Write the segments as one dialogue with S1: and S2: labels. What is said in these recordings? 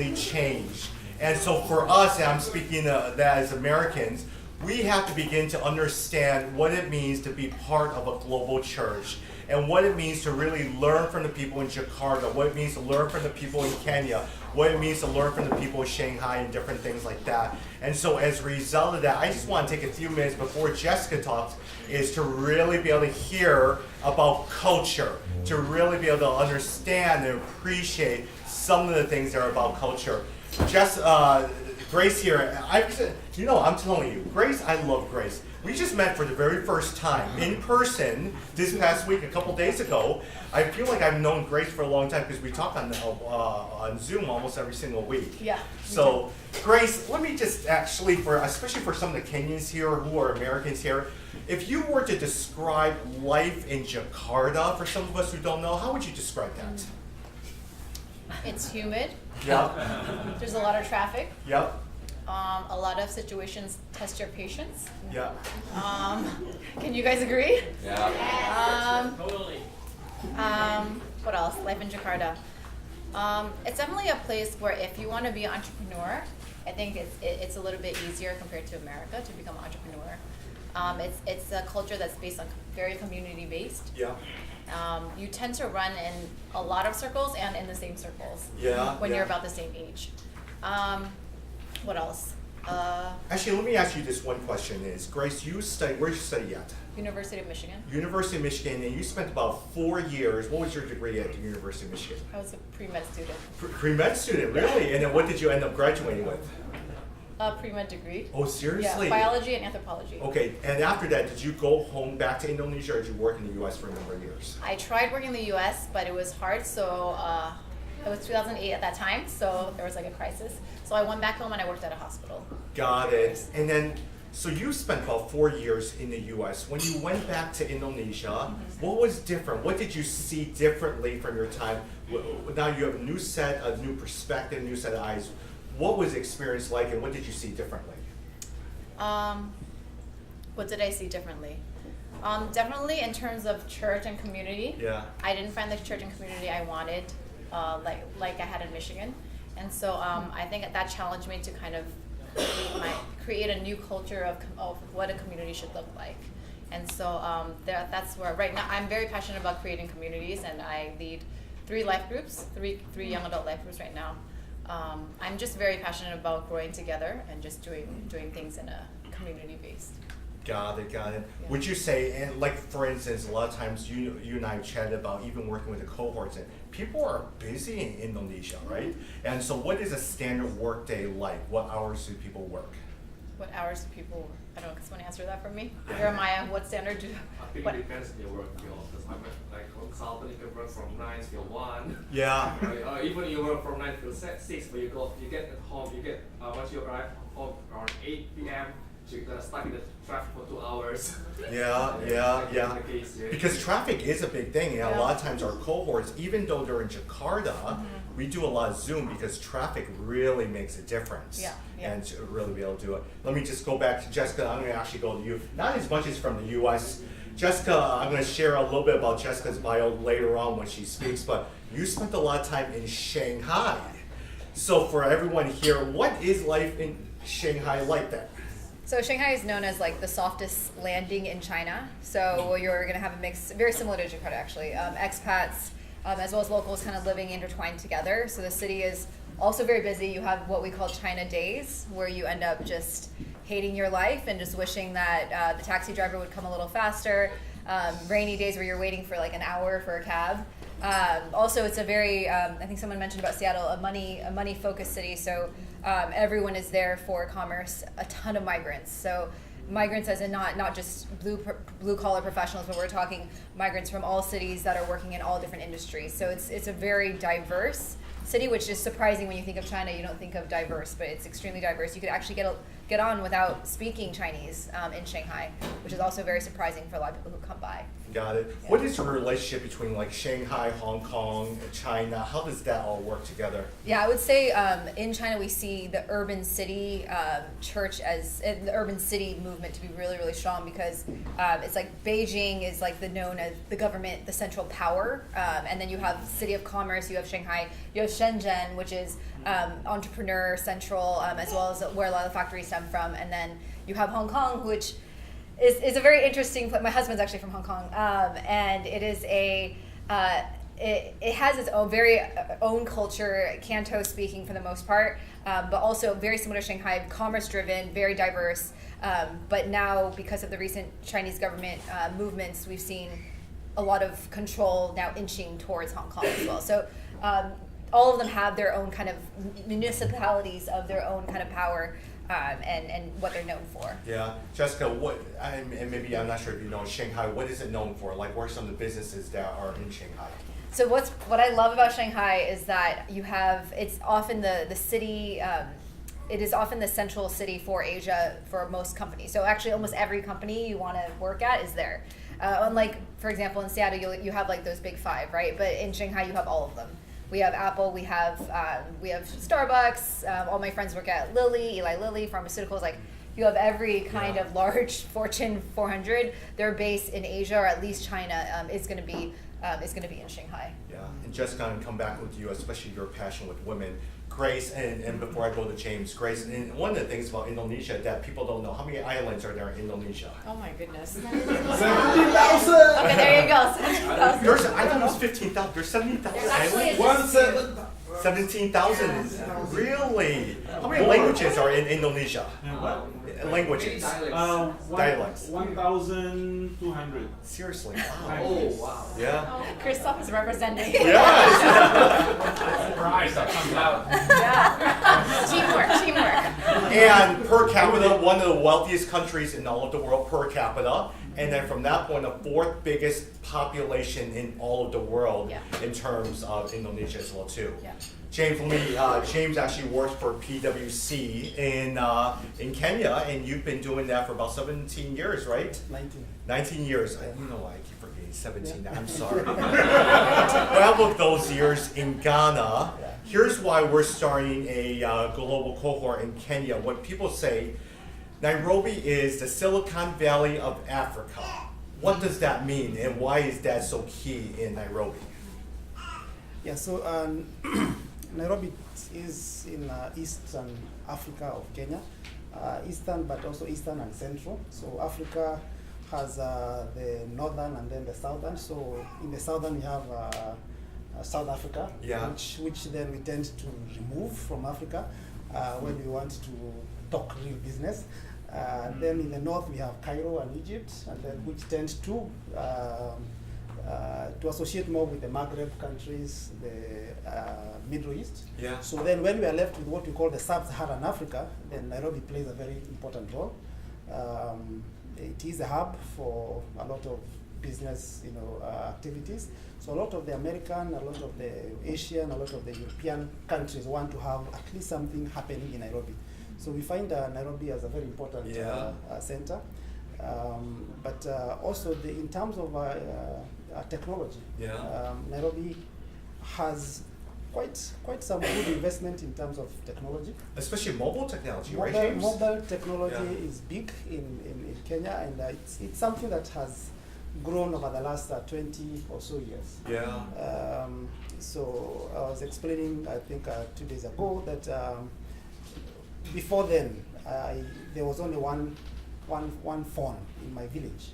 S1: constantly change. And so for us, and I'm speaking that as Americans, we have to begin to understand what it means to be part of a global church and what it means to really learn from the people in Jakarta, what it means to learn from the people in Kenya, what it means to learn from the people in Shanghai and different things like that. And so as a result of that, I just want to take a few minutes before Jessica talks, is to really be able to hear about culture, to really be able to understand and appreciate some of the things that are about culture. Grace here, I'm telling you, Grace, I love Grace. We just met for the very first time in person this past week, a couple days ago. I feel like I've known Grace for a long time because we talk on Zoom almost every single week.
S2: Yeah.
S1: So, Grace, let me just actually, especially for some of the Kenyans here who are Americans here, if you were to describe life in Jakarta, for some of us who don't know, how would you describe that?
S2: It's humid.
S1: Yep.
S2: There's a lot of traffic.
S1: Yep.
S2: A lot of situations test your patience.
S1: Yep.
S2: Can you guys agree?
S3: Yeah.
S2: Totally. What else? Life in Jakarta. It's definitely a place where if you want to be an entrepreneur, I think it's a little bit easier compared to America to become an entrepreneur. It's a culture that's based on very community based.
S1: Yeah.
S2: You tend to run in a lot of circles and in the same circles.
S1: Yeah.
S2: When you're about the same age. What else?
S1: Actually, let me ask you this one question: Is Grace, where did you study at?
S2: University of Michigan.
S1: University of Michigan, and you spent about 4 years. What was your degree at the University of Michigan?
S2: I was a pre-med student.
S1: Pre-med student, really? And then what did you end up graduating with?
S2: A pre-med degree.
S1: Oh, seriously?
S2: Yeah, biology and anthropology.
S1: Okay, and after that, did you go home back to Indonesia, or did you work in the U.S. for a number of years?
S2: I tried working in the U.S., but it was hard, so it was 2008 at that time, so there was like a crisis. So I went back home and I worked at a hospital.
S1: Got it. And then, so you spent about 4 years in the U.S. When you went back to Indonesia, what was different? What did you see differently from your time? Now you have a new perspective, new set of eyes. What was the experience like, and what did you see differently?
S2: What did I see differently? Definitely in terms of church and community.
S1: Yeah.
S2: I didn't find the church and community I wanted, like I had in Michigan. And so I think that challenged me to kind of create a new culture of what a community should look like. And so that's where right now I'm very passionate about creating communities, and I lead 3 life groups, three young adult life groups right now. I'm just very passionate about growing together and just doing things in a community based.
S1: Got it.
S2: Yeah.
S1: Would you say, and like for instance, a lot of times you and I chatted about even working with the cohorts, and people are busy in Indonesia, right? And so what is a standard work day like? What hours do people work?
S2: What hours do people work? I don't know, can someone answer that for me? Jeremiah, what standard do
S3: I think it depends on your work field. Because I'm like consultant, you can work from 9 till 1.
S1: Yeah.
S3: Even you work from 9 till 6, but you get at home, once you arrive home around 8 p.m., so you're gonna stuck in the traffic for 2 hours.
S1: Yeah.
S3: The case, yeah.
S1: Because traffic is a big thing, and a
S2: Yeah.
S1: lot of times our cohorts, even though they're in Jakarta, we do a lot of Zoom because traffic really makes a difference.
S2: Yeah.
S1: And to really be able to do it. Let me just go back to Jessica. I'm going to actually go to you. Not as much as from the U.S. Jessica, I'm going to share a little bit about Jessica's bio later on when she speaks, but you spent a lot of time in Shanghai. So for everyone here, what is life in Shanghai like then?
S4: So Shanghai is known as like the softest landing in China. So you're going to have a mix, very similar to Jakarta actually, expats as well as locals kind of living intertwined together. So the city is also very busy. You have what we call China days, where you end up just hating your life and just wishing that the taxi driver would come a little faster. Rainy days where you're waiting for like an hour for a cab. Also, it's a very, I think someone mentioned about Seattle, a money focused city. So everyone is there for commerce, a ton of migrants. So migrants as in not just blue collar professionals, but we're talking migrants from all cities that are working in all different industries. So it's a very diverse city, which is surprising when you think of China. You don't think of diverse, but it's extremely diverse. You could actually get get on without speaking Chinese in Shanghai, which is also very surprising for a lot of people who come by.
S1: Got it.
S4: Yeah.
S1: What is your relationship between like Shanghai, Hong Kong, and China? How does that all work together?
S4: Yeah, I would say in China we see the urban city church as the urban city movement to be really, really strong because it's like Beijing is like known as the government, the central power, and then you have city of commerce, you have Shanghai, you have Shenzhen, which is entrepreneur central, as well as where a lot of the factories stem from, and then you have Hong Kong, which is a very interesting place. My husband's actually from Hong Kong, and it is it has its own very own culture, Canto speaking for the most part, but also very similar to Shanghai, commerce driven, very diverse. But now, because of the recent Chinese government movements, we've seen a lot of control now inching towards Hong Kong as well. So all of them have their own kind of municipalities of their own kind of power. And what they're known for.
S1: Yeah, Jessica, and maybe I'm not sure if you know Shanghai, what is it known for? Like, what are some of the businesses that are in Shanghai?
S4: So what I love about Shanghai is that it's often the city, it is often the central city for Asia for most companies. So actually almost every company you want to work at is there. Unlike, for example, in Seattle, you have like those big five, right? But in Shanghai, you have all of them. We have Apple, we have Starbucks, all my friends work at Eli Lilly, pharmaceuticals, like you have every kind of large Fortune 400. They're based in Asia, or at least China is going to be in Shanghai.
S1: Yeah, and Jessica, I'm going to come back with you, especially your passion with women. Grace, and before I go to James, Grace, and one of the things about Indonesia that people don't know, how many islands are there in Indonesia?
S2: Oh my goodness.
S5: 70,000!
S4: Okay, there you go. 17,000.
S1: I thought it was 15,000. There's 70,000
S2: There's actually
S1: islands?
S2: a
S1: 17,000 is really? How many languages are in Indonesia? Languages. Dialects.
S5: 1,200.
S1: Seriously, wow.
S3: Oh, wow.
S1: Yeah.
S2: Christoph is representing.
S1: Yes.
S3: Surprise that comes out.
S2: Teamwork.
S1: And per capita, one of the wealthiest countries in all of the world per capita. And then from that point, the fourth biggest population in all of the world in terms of Indonesia as well too.
S2: Yeah.
S1: James, James actually works for PwC in Kenya, and you've been doing that for about 17 years, right? 19 years. You know why I keep forgetting 17. I'm sorry. 12 of those years in Ghana. Here's why we're starting a global cohort in Kenya. When people say Nairobi is the Silicon Valley of Africa, what does that mean, and why is that so key in Nairobi?
S6: Yeah, so Nairobi is in eastern Africa of Kenya, eastern but also eastern and central. So Africa has the northern and then the southern. So in the southern we have South Africa, which then we tend to remove from Africa when we want to talk real business. Then in the north we have Cairo and Egypt, and then which tend to associate more with the Maghreb countries, the Middle East.
S1: Yeah.
S6: So then when we are left with what we call the Sub-Saharan Africa, then Nairobi plays a very important role. It is a hub for a lot of business, activities. So a lot of the American, a lot of the Asian, a lot of the European countries want to have at least something happening in Nairobi. So we find Nairobi as a very important center. But also in terms of technology, Nairobi has quite some good investment in terms of technology.
S1: Especially mobile technology, right, James?
S6: Mobile technology is big in Kenya, and it's something that has grown over the last 20 or so years.
S1: Yeah.
S6: So I was explaining, I think 2 days ago, that before then, there was only one phone in my village.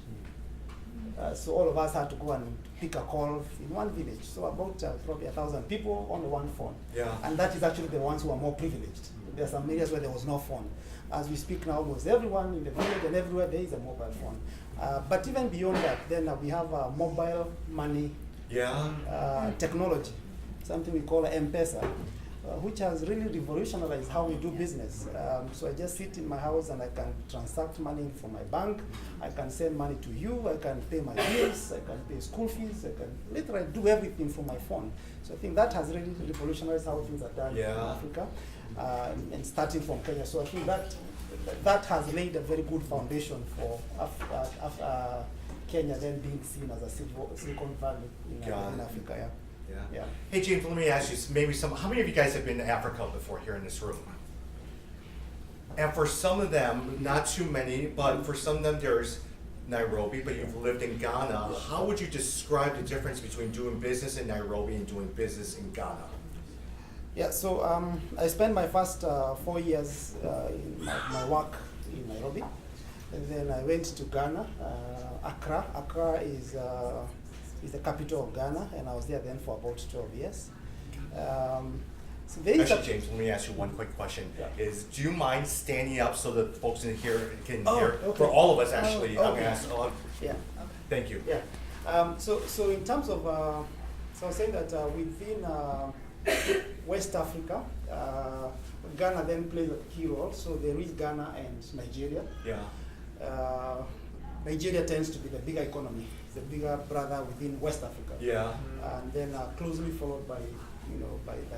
S6: So all of us had to go and pick a call in one village. So about probably 1,000 people, only one phone.
S1: Yeah.
S6: And that is actually the ones who are more privileged. There are some areas where there was no phone. As we speak now, almost everyone in the village and everywhere there is a mobile phone. But even beyond that, then we have mobile money technology, something we call M-Pesa, which has really revolutionized how we do business. So I just sit in my house and I can transact money from my bank. I can send money to you. I can pay my bills. I can pay school fees. I can literally do everything from my phone. So I think that has really revolutionized how things are done in Africa, and starting from Kenya. So I think that that has laid a very good foundation for Kenya then being seen as a Silicon Valley in Africa. Yeah.
S1: Yeah. Hey James, let me ask you how many of you guys have been to Africa before here in this room? And for some of them, not too many, but for some of them there's Nairobi, but you've lived in Ghana. How would you describe the difference between doing business in Nairobi and doing business in Ghana?
S6: Yeah, so I spent my first 4 years in my work in Nairobi, and then I went to Ghana, Accra. Accra is the capital of Ghana, and I was there then for about 12 years. So
S1: actually, James, let me ask you one quick question.
S6: Yeah.
S1: Do you mind standing up so that folks in here can
S6: Oh,
S1: hear?
S6: okay.
S1: For all of us, actually.
S6: Oh,
S1: I'm
S6: okay.
S1: gonna ask.
S6: Yeah.
S1: Thank you.
S6: Yeah. So in terms of, so I was saying that within West Africa, Ghana then plays a key role. So there is Ghana and Nigeria.
S1: Yeah.
S6: Nigeria tends to be the bigger economy, the bigger brother within West Africa.
S1: Yeah.
S6: And then closely followed by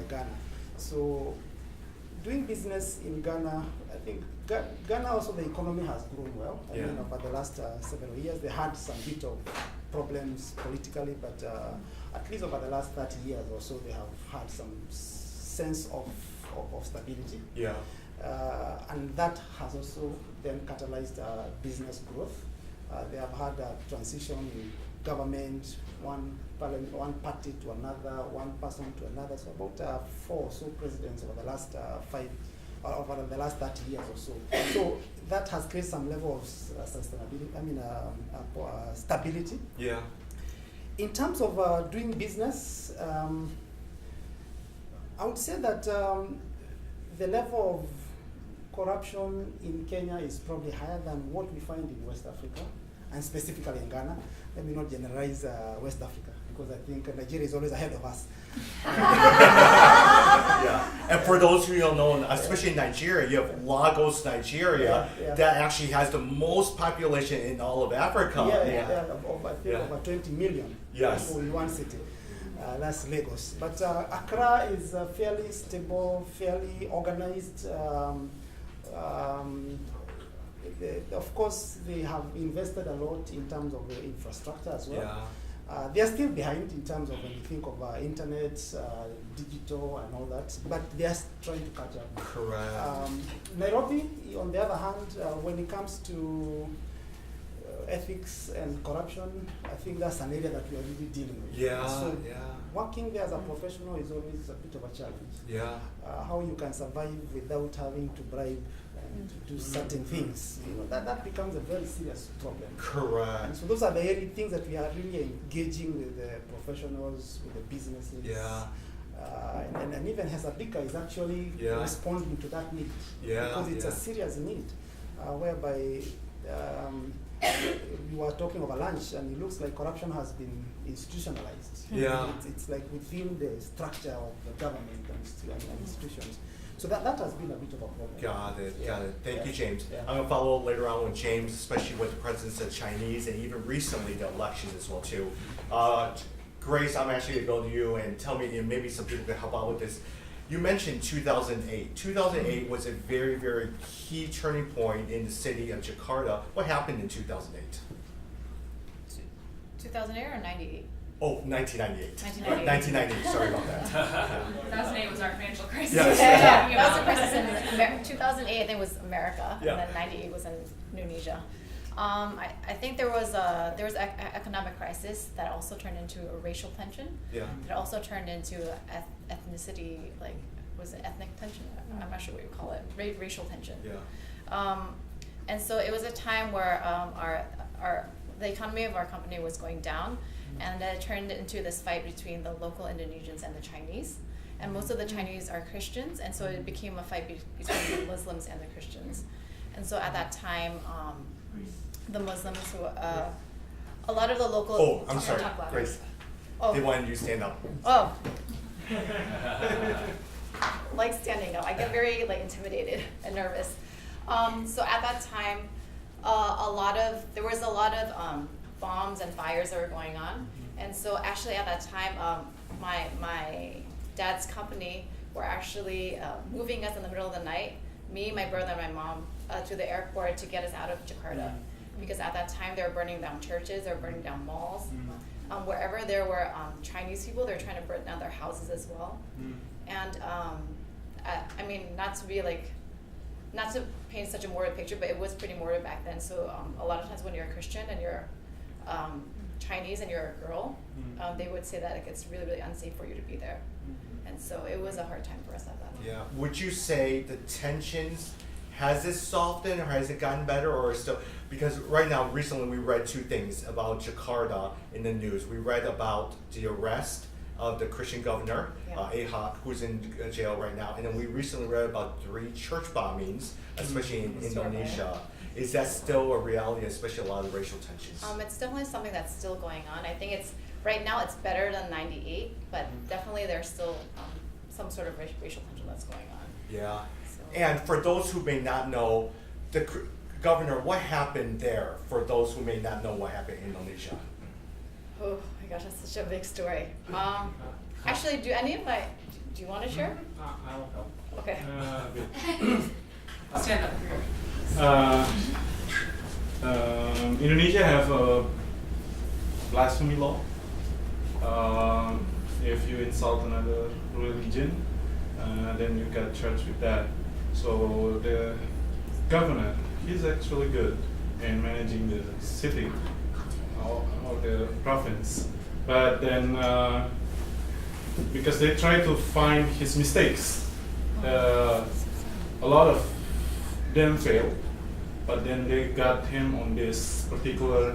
S6: Ghana. So doing business in Ghana, I think Ghana also the economy has grown well. I mean, over the last several years, they had some bit of problems politically, but at least over the last 30 years or so, they have had some sense of stability.
S1: Yeah.
S6: And that has also then catalyzed business growth. They have had a transition in government, one party to another, one person to another. So about 4 or so presidents over the last over the last 30 years or so. So that has created some level of sustainability. I mean, stability.
S1: Yeah.
S6: In terms of doing business, I would say that the level of corruption in Kenya is probably higher than what we find in West Africa, and specifically in Ghana. Let me not generalize West Africa, because I think Nigeria is always ahead of us.
S1: Yeah, and for those who don't know, especially in Nigeria, you have Lagos, Nigeria, that actually has the most population in all of Africa.
S6: I think over 20 million people in one city. That's Lagos. But Accra is fairly stable, fairly organized. Of course, they have invested a lot in terms of the infrastructure as well.
S1: Yeah.
S6: They are still behind in terms of when you think of internet, digital, and all that, but they are trying to catch up.
S1: Correct.
S6: Nairobi, on the other hand, when it comes to ethics and corruption, I think that's an area that we are really dealing with.
S1: Yeah,
S6: so working there as a professional is always a bit of a challenge.
S1: Yeah.
S6: How you can survive without having to bribe and to do certain things, that becomes a very serious problem.
S1: Correct.
S6: And so those are the things that we are really engaging with the professionals, with the businesses.
S1: Yeah.
S6: And even Hesabika is actually responding to that need. Because it's a serious need, whereby we were talking over lunch, and it looks like corruption has been institutionalized.
S1: Yeah.
S6: It's like within the structure of the government and institutions. So that has been a bit of a problem.
S1: Got it. Thank you, James. Yeah. I'm going to follow later on with James, especially with the presence of Chinese and even recently the elections as well too. Grace, I'm actually going to go to you and tell me, maybe some people can help out with this. You mentioned 2008. 2008 was a very, very key turning point in the city of Jakarta. What happened in 2008?
S2: 2008 or 98?
S1: Oh, 1998.
S2: 1998.
S1: 1998, sorry about that.
S2: 2008 was our financial crisis.
S1: Yes.
S2: That was the crisis in 2008, I think, was America, and then 98 was in Indonesia. I think there was an economic crisis that also turned into a racial tension.
S1: Yeah.
S2: It also turned into ethnicity, like, was it ethnic tension? I'm not sure what you call it. Racial tension.
S1: Yeah.
S2: And so it was a time where the economy of our company was going down, and it turned into this fight between the local Indonesians and the Chinese. And most of the Chinese are Christians, and so it became a fight between the Muslims and the Christians. And so at that time, the Muslims who, a lot of the local...
S1: Oh, I'm sorry, Grace.
S2: Oh.
S1: They wanted you to stand up.
S2: Oh. Like standing up. I get very intimidated and nervous. So at that time, there was a lot of bombs and fires that were going on. And so actually at that time, my dad's company were actually moving us in the middle of the night, me, my brother, and my mom, to the airport to get us out of Jakarta, because at that time they were burning down churches, they were burning down malls. Wherever there were Chinese people, they were trying to burn down their houses as well. And I mean, not to paint such a morbid picture, but it was pretty morbid back then. So a lot of times when you're a Christian and you're Chinese and you're a girl, they would say that like, it's really, really unsafe for you to be there. And so it was a hard time for us at that time.
S1: Yeah. Would you say the tensions, has it softened or has it gotten better, or still? Because right now, recently we read two things about Jakarta in the news. We read about the arrest of the Christian governor, Ahok, who's in jail right now. And then we recently read about 3 church bombings, especially in Indonesia. Is that still a reality, especially a lot of racial tensions?
S2: It's definitely something that's still going on. I think right now it's better than '98, but definitely there's still some sort of racial tension that's going on.
S1: Yeah.
S2: So.
S1: And for those who may not know, the governor, what happened there? For those who may not know what happened in Indonesia.
S2: Oh my gosh, that's such a big story. Actually, do you want to share?
S5: I'll help.
S2: Okay.
S3: Stand up.
S5: Indonesia have a blasphemy law. If you insult another religion, then you get charged with that. So the governor, he's actually good in managing the city or the province. But then, because they try to find his mistakes, a lot of them failed. But then they got him on this particular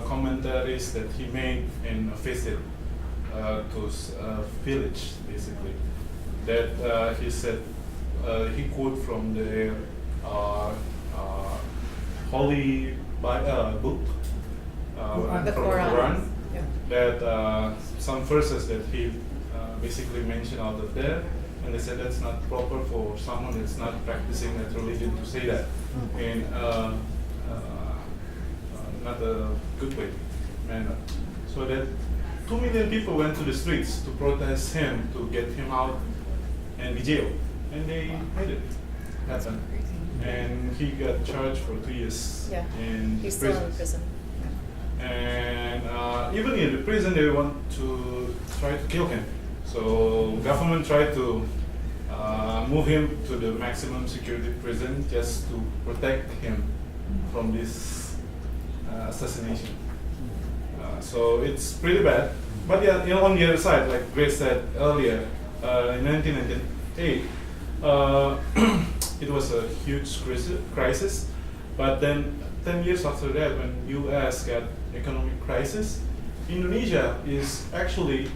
S5: commentaries that he made in a visit to a village, basically. That he said, he quote from the holy book, from
S2: The
S5: the
S2: Quran.
S5: Quran,
S2: Yeah.
S5: that some verses that he basically mentioned out of there, and they said that's not proper for someone that's not practicing that religion to say that in not a good way manner. So that 2 million people went to the streets to protest him, to get him out and be jailed, and they made it happen. And he got charged for 2 years in
S2: He's still in prison.
S5: And even in the prison, they want to try to kill him. So government tried to move him to the maximum security prison just to protect him from this assassination. So it's pretty bad. But yeah, on the other side, like Grace said earlier, in 1998, it was a huge crisis. But then 10 years after that, when US got economic crisis, Indonesia is actually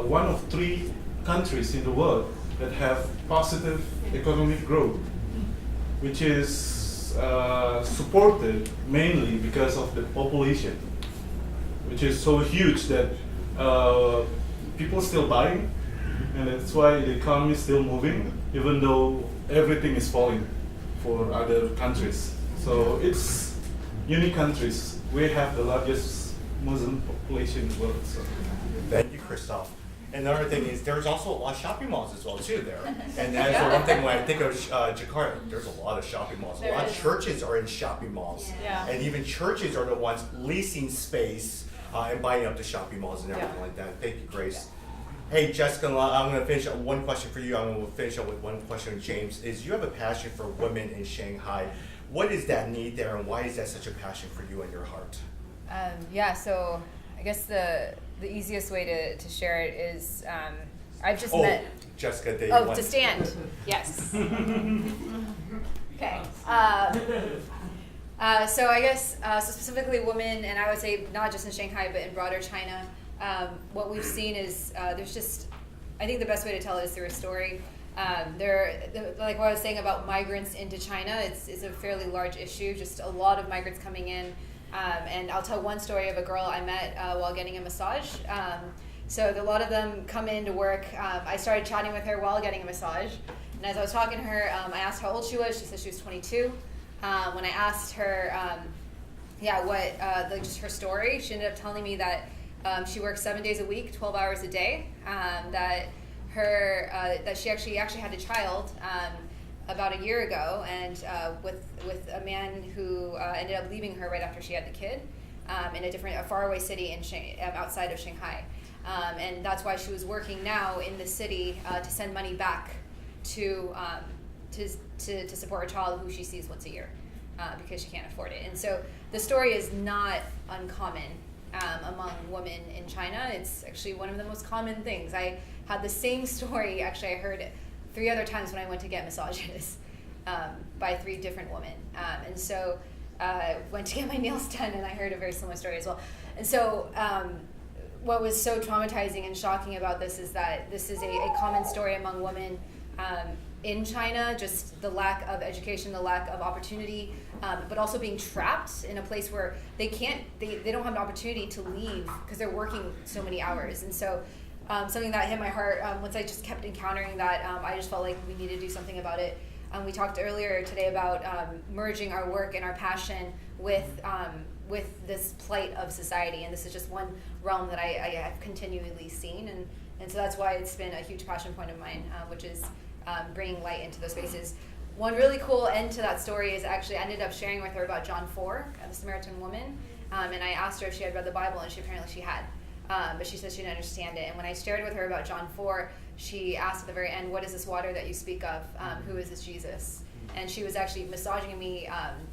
S5: one of 3 countries in the world that have positive economic growth, which is supported mainly because of the population, which is so huge that people still buying, and that's why the economy is still moving, even though everything is falling for other countries. So it's unique countries. We have the largest Muslim population in the world. So.
S1: Thank you, Christoph. Another thing is there's also a lot of shopping malls as well too there. And that's the one thing when I think of Jakarta, there's a lot of shopping malls. A lot of churches are in shopping malls.
S2: Yeah.
S1: And even churches are the ones leasing space and buying up the shopping malls and everything
S2: Yeah.
S1: like that. Thank you, Grace. Hey, Jessica, I'm going to finish up one question for you. I'm going to finish up with one question with James. Is you have a passion for women in Shanghai. What is that need there, and why is that such a passion for you and your heart?
S4: Yeah, so I guess the easiest way to share it is I've just met.
S1: Jessica, they
S4: Oh,
S1: want
S4: to stand. Yes. Okay. So I guess so specifically women, and I would say not just in Shanghai but in broader China. What we've seen is there's just, I think the best way to tell it is through a story. Like what I was saying about migrants into China, it's a fairly large issue. Just a lot of migrants coming in. And I'll tell one story of a girl I met while getting a massage. So a lot of them come in to work. I started chatting with her while getting a massage. And as I was talking to her, I asked how old she was. She said she was 22. When I asked her, just her story, she ended up telling me that she works 7 days a week, 12 hours a day. That she actually had a child. about a year ago, and with a man who ended up leaving her right after she had the kid in a faraway city outside of Shanghai. And that's why she was working now in the city to send money back to support her child, who she sees once a year, because she can't afford it. And so the story is not uncommon among women in China. It's actually one of the most common things. I had the same story, actually I heard it 3 other times when I went to get massages by 3 different women. And so went to get my nails done, and I heard a very similar story as well. And so what was so traumatizing and shocking about this is that this is a common story among women in China, just the lack of education, the lack of opportunity, but also being trapped in a place where they don't have an opportunity to leave because they're working so many hours. And so something that hit my heart, once I just kept encountering that, I just felt like we needed to do something about it. We talked earlier today about merging our work and our passion with this plight of society, and this is just one realm that I have continually seen, and so that's why it's been a huge passion point of mine, which is bringing light into those spaces. One really cool end to that story is actually I ended up sharing with her about John 4, the Samaritan woman, and I asked her if she had read the Bible, and apparently she had, but she said she didn't understand it. And when I shared with her about John 4, she asked at the very end, "What is this water that you speak of? Who is this Jesus?" And she was actually massaging me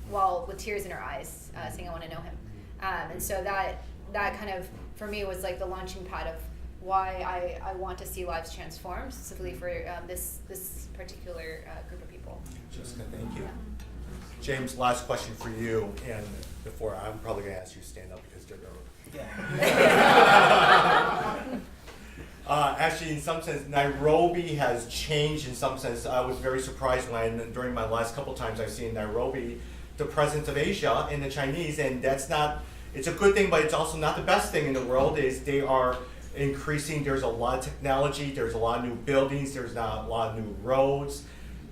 S4: while with tears in her eyes, saying, "I want to know him." And so that kind of, for me, was like the launching pad of why I want to see lives transformed, specifically for this particular group of people.
S1: Jessica, thank you. James, last question for you, and before I'm probably going to ask you to stand up because they're actually, in some sense, Nairobi has changed in some sense. I was very surprised when, during my last couple times I've seen Nairobi, the presence of Asia and the Chinese, and that's not, it's a good thing, but it's also not the best thing in the world, is they are increasing. There's a lot of technology, there's a lot of new buildings, there's not a lot of new roads,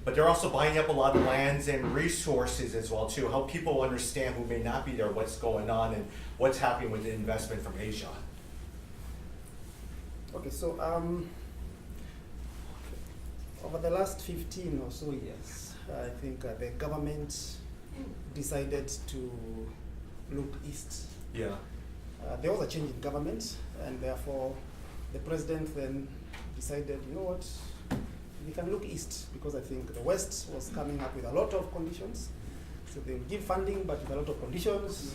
S1: but they're also buying up a lot of lands and resources as well too. Help people understand who may not be there, what's going on and what's happening with the investment from Asia.
S6: Okay, so over the last 15 or so years, I think the government decided to look east.
S1: Yeah.
S6: There was a change in government, and therefore the president then decided, you know what, we can look east, because I think the West was coming up with a lot of conditions. So they would give funding, but with a lot of conditions.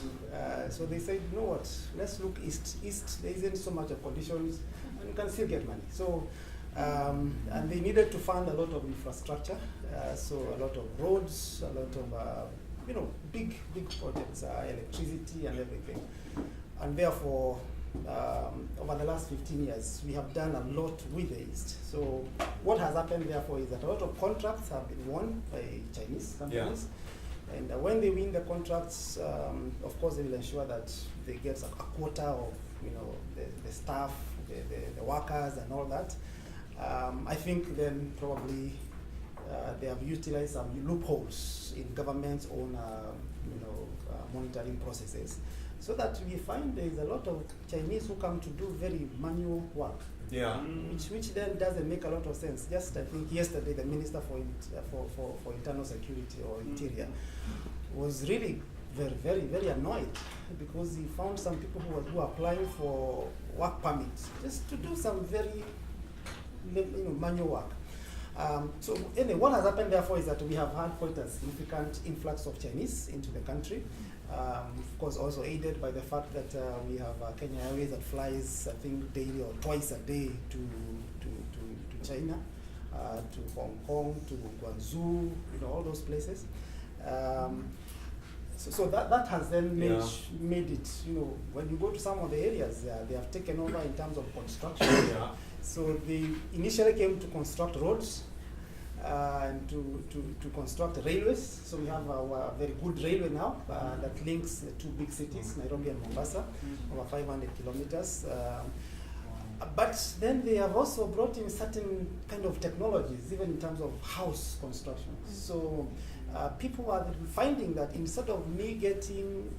S6: So they said, you know what, let's look east. East, there isn't so much of conditions, and you can still get money. So, and they needed to fund a lot of infrastructure. So a lot of roads, a lot of, big projects, electricity and everything. And therefore, over the last 15 years, we have done a lot with the East. So what has happened, therefore, is that a lot of contracts have been won by Chinese companies. Yeah. And when they win the contracts, of course, they will ensure that they get a quota of, the staff, the workers, and all that. I think then probably they have utilized some loopholes in government's own, monitoring processes, so that we find there is a lot of Chinese who come to do very manual work.
S1: Yeah.
S6: Which then doesn't make a lot of sense. Just I think yesterday the Minister for Internal Security or Interior was really very, very annoyed because he found some people who are applying for work permits just to do some very manual work. So anyway, what has happened therefore is that we have had quite a significant influx of Chinese into the country. Of course, also aided by the fact that we have Kenya Airways that flies, I think, daily or twice a day to China, to Hong Kong, to Guangzhou, all those places. So that has then made it, when you go to some of the areas, they have taken over in terms of construction.
S1: Yeah.
S6: So they initially came to construct roads and to construct railways. So we have a very good railway now that links the two big cities, Nairobi and Mombasa, over 500 kilometers. But then they have also brought in certain kind of technologies, even in terms of house construction. So people are finding that instead of me getting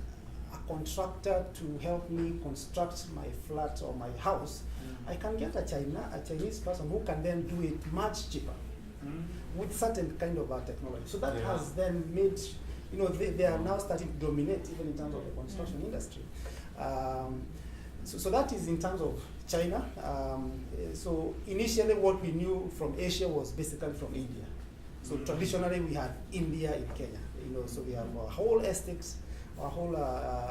S6: a contractor to help me construct my flat or my house, I can get a Chinese person who can then do it much cheaper. with certain kind of technology. So that
S1: Yeah.
S6: has then made, they are now starting to dominate even in terms of the construction industry. So that is in terms of China. So initially what we knew from Asia was basically from India. So traditionally we had India in Kenya, so we have a whole estates, a whole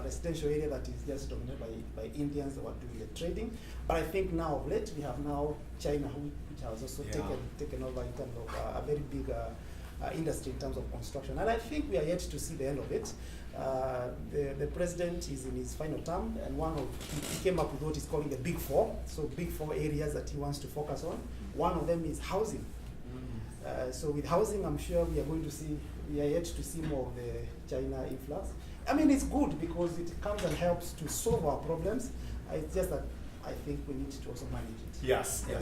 S6: residential area that is just dominated by Indians who are doing the trading. But I think now of late we have now China, which has also taken over in terms of a very big industry in terms of construction. And I think we are yet to see the end of it. The president is in his final term, and he came up with what he's calling the Big Four. So Big Four areas that he wants to focus on. One of them is housing. So with housing, I'm sure we are yet to see more of the China influx. I mean, it's good because it comes and helps to solve our problems. It's just that I think we need to also manage it.
S1: Yes.
S6: Yeah.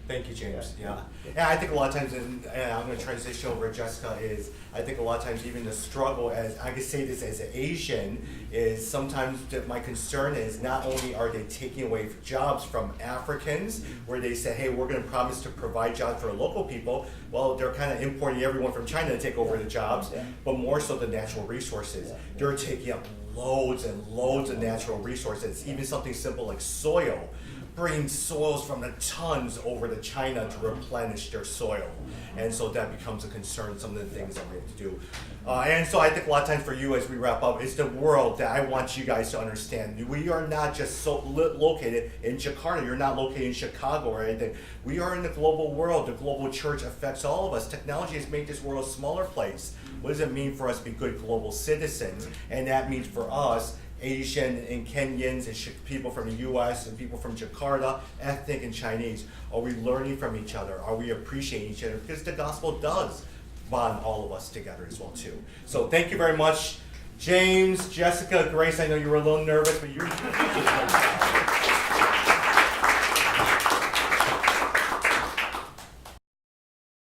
S1: Thank you, James.
S6: Yeah.
S1: And I think a lot of times, and I'm going to transition over to Jessica, is I think a lot of times even the struggle, as I could say this as an Asian, is sometimes my concern is not only are they taking away jobs from Africans, where they say, hey, we're going to promise to provide jobs for local people. Well, they're kind of importing everyone from China to take over the jobs, but more so the natural resources. They're taking up loads and loads of natural resources, even something simple like soil. Bring soils from the tons over to China to replenish their soil. And so that becomes a concern, some of the things that we have to do. And so I think a lot of times for you as we wrap up, it's the world that I want you guys to understand. We are not just located in Jakarta, you're not located in Chicago or anything. We are in the global world. The global church affects all of us. Technology has made this world a smaller place. What does it mean for us to be good global citizens? And that means for us, Asian and Kenyans and people from the US and people from Jakarta, ethnic and Chinese, are we learning from each other? Are we appreciating each other? Because the gospel does bond all of us together as well too. So thank you very much, James, Jessica, Grace. I know you were a little nervous, but you're